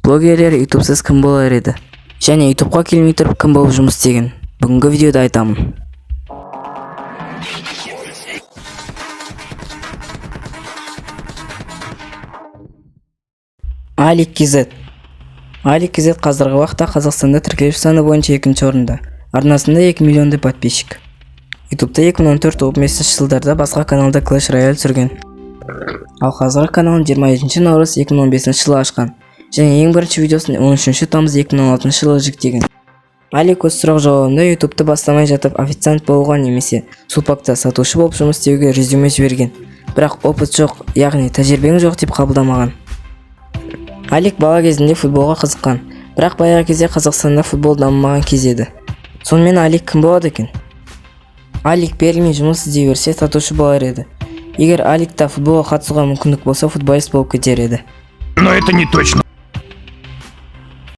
Блогерлер ютубсыз кім болар еді? Және ютубқа келмей тұрып кім болып жұмыс істеген? Бүгінгі видеода айтамын. Алик KZ. Алик KZ қазіргі уақытта Қазақстанда тіркелуші саны бойынша екінші орында. Арнасында 2 миллиондай подписчик. Ютубта 2014-15 жылдарда басқа каналда Clash Royale сүрген. Ал қазіргі каналын 27 наурыз 2015 жылы ашқан. Және ең бірінші видеосын 13 тамыз 2016 жылы жүктеген. Алик өз сұрақ жауабында ютубты бастамай жатып официант болуға немесе сулпакта сатушы болып жұмыс істеуге резюме жіберген. Бірақ опыт жоқ, яғни тәжірибең жоқ деп қабылдамаған. Алик бала кезінде футболға қызыққан, бірақ баяғы кезде Қазақстанда футбол дамымаған кез еді. Сонымен Алик кім болады екен? Алик берілмей жұмыс іздей берсе сатушы болар еді. Егер Аликта футболға қатысуға мүмкіндік болса, футболист болып кетер еді. Но это не точно.